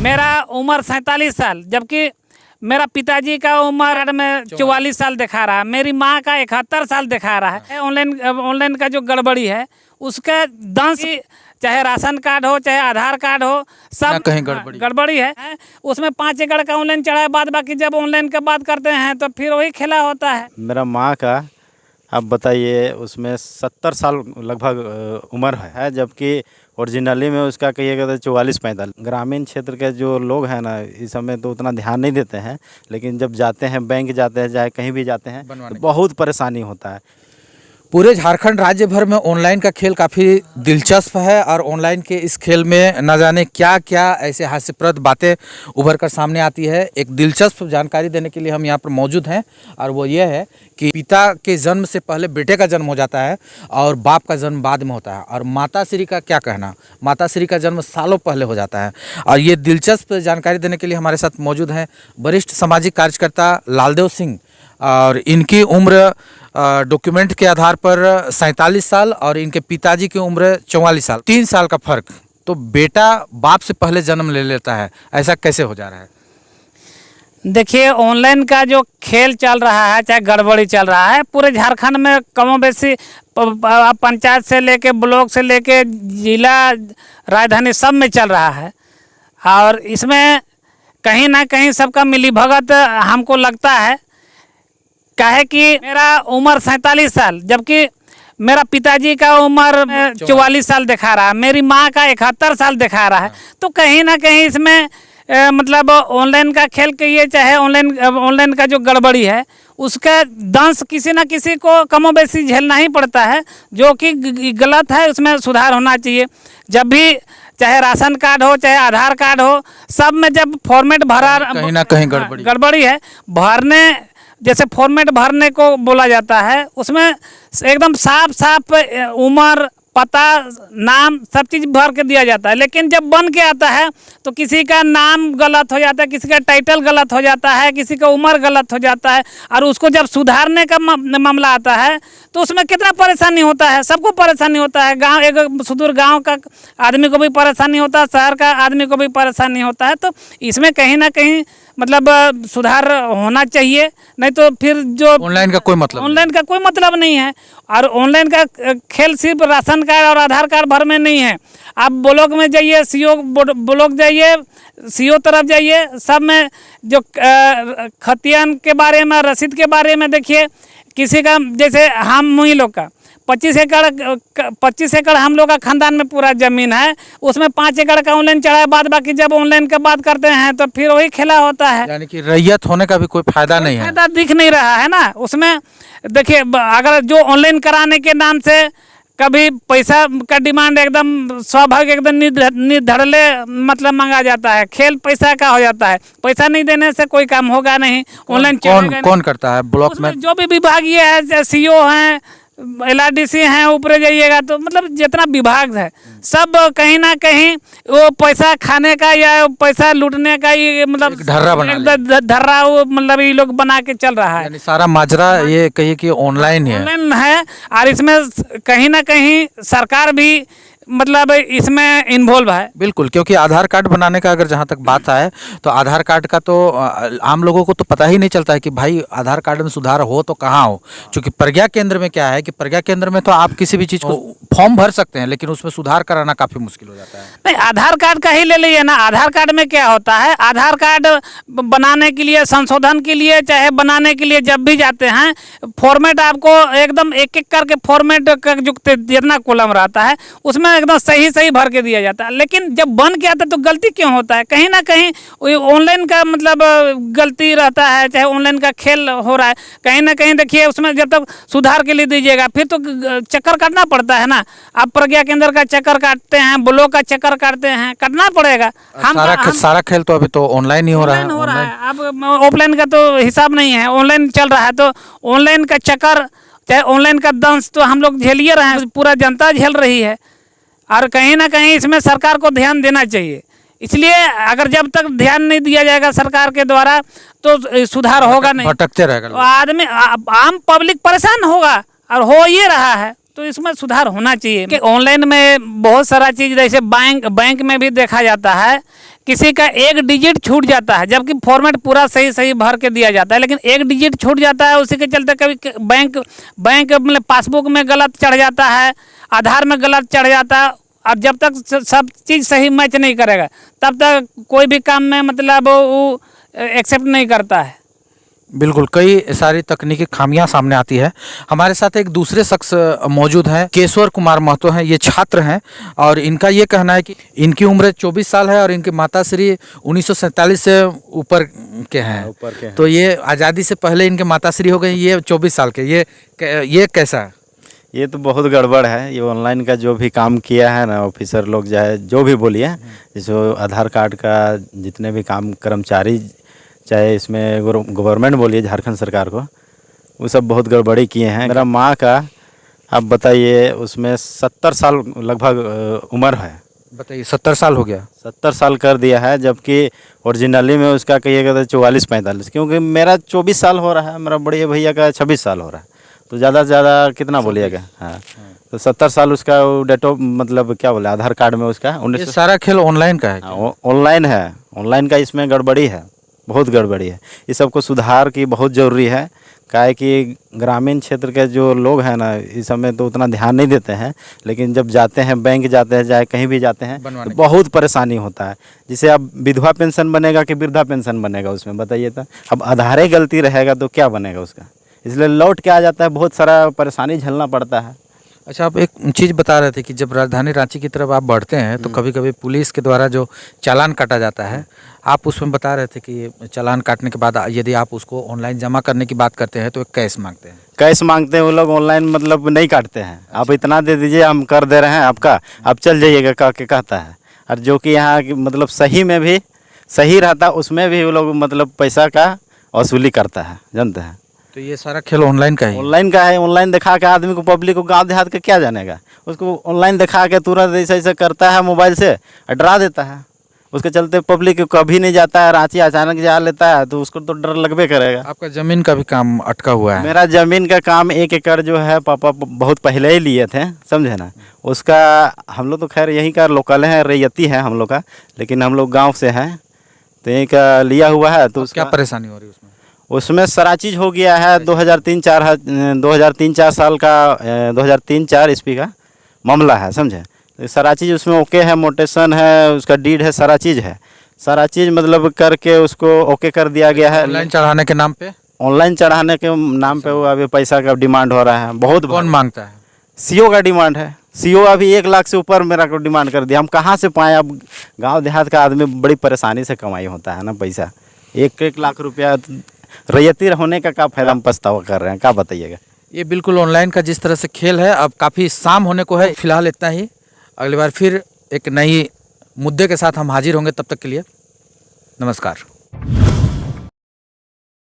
मेरा उम्र 47 साल, जबकि मेरा पिताजी का उम्र में 44 साल दिखा रहा है। मेरी माँ का 71 साल दिखा रहा है। ऑनलाइन का जो गड़बड़ी है उसका दंश, चाहे राशन कार्ड हो चाहे आधार कार्ड हो, सब कहीं गड़बड़ी है। उसमें 5 एकड़ का ऑनलाइन चढ़ा है, बाद बाकी जब ऑनलाइन का बात करते हैं तो फिर वही खेला होता है। मेरा माँ का आप बताइए उसमें 70 साल लगभग उम्र है, जबकि ओरिजिनली में उसका कहिएगा तो 44-45। ग्रामीण क्षेत्र के जो लोग हैं ना, इस समय तो उतना ध्यान नहीं देते हैं, लेकिन जब जाते हैं बैंक जाते हैं चाहे कहीं भी जाते हैं तो बहुत परेशानी होता है। पूरे झारखंड राज्य भर में ऑनलाइन का खेल काफ़ी दिलचस्प है और ऑनलाइन के इस खेल में न जाने क्या क्या ऐसे हास्यप्रद बातें उभर कर सामने आती है। एक दिलचस्प जानकारी देने के लिए हम यहाँ पर मौजूद हैं और वो ये है कि पिता के जन्म से पहले बेटे का जन्म हो जाता है और बाप का जन्म बाद में होता है। और माता श्री का क्या कहना, माता श्री का जन्म सालों पहले हो जाता है। और ये दिलचस्प जानकारी देने के लिए हमारे साथ मौजूद हैं वरिष्ठ सामाजिक कार्यकर्ता लालदेव सिंह, और इनकी उम्र डॉक्यूमेंट के आधार पर 47 साल और इनके पिताजी की उम्र 44 साल, 3 साल का फर्क। तो बेटा बाप से पहले जन्म ले लेता है, ऐसा कैसे हो जा रहा है? देखिए, ऑनलाइन का जो खेल चल रहा है, चाहे गड़बड़ी चल रहा है, पूरे झारखंड में कमो बेशी पंचायत से लेके ब्लॉक से लेके जिला राजधानी सब में चल रहा है। और इसमें कहीं ना कहीं सबका मिलीभगत हमको लगता है। काहे कि मेरा उम्र 47 साल, जबकि मेरा पिताजी का उम्र 44 साल दिखा रहा है। मेरी माँ का 71 साल दिखा रहा है। तो कहीं ना कहीं इसमें मतलब ऑनलाइन का खेल कहिए चाहे ऑनलाइन का जो गड़बड़ी है उसका दंश किसी न किसी को कमोबेशी झेलना ही पड़ता है, जो कि गलत है। उसमें सुधार होना चाहिए। जब भी चाहे राशन कार्ड हो चाहे आधार कार्ड हो, सब में जब फॉर्मेट भरा कहीं ना कहीं गड़बड़ी है, भरने जैसे फॉर्मेट भरने को बोला जाता है, उसमें एकदम साफ उम्र, पता, नाम सब चीज़ भर के दिया जाता है। लेकिन जब बन के आता है तो किसी का नाम गलत हो जाता है, किसी का टाइटल गलत हो जाता है, किसी का उम्र गलत हो जाता है। और उसको जब सुधारने का मामला आता है तो उसमें कितना परेशानी होता है, सबको परेशानी होता है। गांव, एक सुदूर गांव का आदमी को भी परेशानी होता है, शहर का आदमी को भी परेशानी होता है। तो इसमें कहीं ना कहीं मतलब सुधार होना चाहिए, नहीं तो फिर जो ऑनलाइन का कोई मतलब नहीं है। और ऑनलाइन का खेल सिर्फ राशन कार्ड और आधार कार्ड भर में नहीं है। आप ब्लॉक में जाइए, सीओ ब्लॉक जाइए, सीओ तरफ जाइए, सब में जो खतियान के बारे में, रसीद के बारे में देखिए। किसी का जैसे हम ही लोग का 25 एकड़ हम लोग का खानदान में पूरा ज़मीन है, उसमें 5 एकड़ का ऑनलाइन चढ़ा है। बाद बाकी जब ऑनलाइन का बात करते हैं तो फिर वही खेला होता है। यानी कि रैयत होने का भी कोई फायदा नहीं है, फायदा दिख नहीं रहा है ना उसमें। देखिए, अगर जो ऑनलाइन कराने के नाम से कभी पैसा का डिमांड एकदम स्वाभाविक एकदम निर्धड़ले मतलब मांगा जाता है, खेल पैसा का हो जाता है। पैसा नहीं देने से कोई काम होगा नहीं। ऑनलाइन कौन करता है ब्लॉक में? जो भी विभागीय है, सीओ हैं, LRDC हैं, ऊपर जाइएगा तो मतलब जितना विभाग है सब कहीं ना कहीं वो पैसा खाने का या पैसा लूटने का ये मतलब धर्रा वो मतलब ये लोग बना के चल रहा है। यानी सारा माजरा ये कहिए कि ऑनलाइन है। और इसमें कहीं ना कहीं सरकार भी मतलब इसमें इन्वॉल्व है। बिल्कुल, क्योंकि आधार कार्ड बनाने का अगर जहाँ तक बात आए तो आधार कार्ड का तो आम लोगों को तो पता ही नहीं चलता है कि भाई आधार कार्ड में सुधार हो तो कहाँ हो। क्योंकि प्रज्ञा केंद्र में क्या है कि प्रज्ञा केंद्र में तो आप किसी भी चीज़ को फॉर्म भर सकते हैं, लेकिन उसमें सुधार कराना काफ़ी मुश्किल हो जाता है। नहीं, आधार कार्ड का ही ले लीजिए ना। आधार कार्ड में क्या होता है, आधार कार्ड बनाने के लिए, संशोधन के लिए, चाहे बनाने के लिए जब भी जाते हैं, फॉर्मेट आपको एकदम एक करके फॉर्मेट का जो जितना कॉलम रहता है उसमें एकदम सही भर के दिया जाता है। लेकिन जब बन के आता है तो गलती क्यों होता है? कहीं ना कहीं ऑनलाइन का मतलब गलती रहता है, चाहे ऑनलाइन का खेल हो रहा है। कहीं ना कहीं देखिए, उसमें जब तक सुधार के लिए दीजिएगा फिर तो चक्कर काटना पड़ता है ना। आप प्रज्ञा केंद्र का चक्कर काटते हैं, ब्लॉक का चक्कर काटते हैं, काटना पड़ेगा। सारा खेल तो अभी तो ऑनलाइन ही हो रहा है। अब ऑफलाइन का तो हिसाब नहीं है, ऑनलाइन चल रहा है। तो ऑनलाइन का चक्कर चाहे ऑनलाइन का दंश तो हम लोग झेल रहे हैं, पूरा जनता झेल रही है। और कहीं ना कहीं इसमें सरकार को ध्यान देना चाहिए। इसलिए अगर जब तक ध्यान नहीं दिया जाएगा सरकार के द्वारा तो सुधार होगा नहीं, भटकते रहेगा आदमी, आम पब्लिक परेशान होगा और हो ये रहा है। तो इसमें सुधार होना चाहिए कि ऑनलाइन में बहुत सारा चीज़ जैसे बैंक में भी देखा जाता है, किसी का एक डिजिट छूट जाता है जबकि फॉर्मेट पूरा सही सही भर के दिया जाता है, लेकिन एक डिजिट छूट जाता है, उसी के चलते कभी बैंक मतलब पासबुक में गलत चढ़ जाता है, आधार में गलत चढ़ जाता है। और जब तक सब चीज़ सही मैच नहीं करेगा तब तक कोई भी काम में मतलब वो एक्सेप्ट नहीं करता है। बिल्कुल, कई सारी तकनीकी खामियां सामने आती है। हमारे साथ एक दूसरे शख्स मौजूद हैं, केशवर कुमार महतो हैं, ये छात्र हैं और इनका ये कहना है कि इनकी उम्र 24 साल है और इनकी माताश्री 1947 से ऊपर के हैं। तो ये आज़ादी से पहले इनके माताश्री हो गई, ये 24 साल के, ये कैसा है? ये तो बहुत गड़बड़ है। ये ऑनलाइन का जो भी काम किया है ना, ऑफिसर लोग चाहे जो भी बोलिए, जैसे आधार कार्ड का जितने भी काम कर्मचारी, चाहे इसमें गवर्नमेंट बोलिए झारखंड सरकार को, वो सब बहुत गड़बड़ी किए हैं। मेरा माँ का आप बताइए उसमें 70 साल लगभग उम्र है। बताइए, 70 साल हो गया? 70 साल कर दिया है, जबकि ओरिजिनली में उसका कहिएगा तो 44-45, क्योंकि मेरा 24 साल हो रहा है, मेरा बड़े भैया का 26 साल हो रहा है, तो ज़्यादा से ज़्यादा कितना बोलिएगा? हाँ, तो 70 साल उसका डेट ऑफ मतलब क्या बोले आधार कार्ड में उसका ये सारा खेल ऑनलाइन का है? ऑनलाइन है, ऑनलाइन का इसमें गड़बड़ी है, बहुत गड़बड़ी है। इस सबको सुधार की बहुत ज़रूरी है। काहे कि ग्रामीण क्षेत्र के जो लोग हैं ना, इस समय तो उतना ध्यान नहीं देते हैं, लेकिन जब जाते हैं बैंक जाते हैं चाहे कहीं भी जाते हैं तो बहुत परेशानी होता है। जैसे अब विधवा पेंशन बनेगा कि वृद्धा पेंशन बनेगा उसमें, बताइए तो। अब आधारे गलती रहेगा तो क्या बनेगा उसका, इसलिए लौट के आ जाता है, बहुत सारा परेशानी झेलना पड़ता है। अच्छा, आप एक चीज़ बता रहे थे कि जब राजधानी रांची की तरफ आप बढ़ते हैं तो कभी कभी पुलिस के द्वारा जो चालान काटा जाता है, आप उसमें बता रहे थे कि चालान काटने के बाद यदि आप उसको ऑनलाइन जमा करने की बात करते हैं तो कैश मांगते हैं? कैश मांगते हैं वो लोग, ऑनलाइन मतलब नहीं काटते हैं। आप इतना दे दीजिए, हम कर दे रहे हैं आपका, आप चल जाइएगा कह के कहता है। और जो कि यहाँ मतलब सही में भी सही रहता, उसमें भी वो लोग मतलब पैसा का वसूली करता है, जानते हैं। तो ये सारा खेल ऑनलाइन का है? ऑनलाइन का है। ऑनलाइन दिखा के आदमी को, पब्लिक को, गांव देहात का क्या जानेगा, उसको ऑनलाइन दिखा के तुरंत ऐसे ऐसे करता है मोबाइल से, डरा देता है। उसके चलते पब्लिक कभी नहीं जाता है, रांची अचानक जा लेता है तो उसको तो डर लगबे करेगा। आपका ज़मीन का भी काम अटका हुआ है? मेरा ज़मीन का काम 1 एकड़ जो है पापा बहुत पहले ही लिए थे, समझे ना। उसका हम लोग तो खैर यहीं का लोकल है, रैयती है हम लोग का, लेकिन हम लोग गाँव से हैं तो यहीं का लिया हुआ है। तो क्या परेशानी हो रही है उसमें? उसमें सारा चीज़ हो गया है। 2003-4 साल का 2003-4 ईस्वी का मामला है, समझे। सारा चीज़ उसमें ओके है, मोटेशन है, उसका डीड है, सारा चीज़ है। सारा चीज़ मतलब करके उसको ओके कर दिया गया है। ऑनलाइन चढ़ाने के नाम पे? ऑनलाइन चढ़ाने के नाम पे वो अभी पैसा का डिमांड हो रहा है बहुत। कौन मांगता है? सीओ का डिमांड है। सीओ अभी 1 लाख से ऊपर मेरा को डिमांड कर दिया। हम कहाँ से पाएँ? अब गाँव देहात का आदमी बड़ी परेशानी से कमाई होता है ना पैसा। 1-1 लाख रुपया रैयती होने का क्या फ़ायदा, हम पछतावा कर रहे हैं, क्या बताइएगा। ये बिल्कुल ऑनलाइन का जिस तरह से खेल है, अब काफ़ी शाम होने को है। फिलहाल इतना ही, अगली बार फिर एक नई मुद्दे के साथ हम हाजिर होंगे। तब तक के लिए नमस्कार।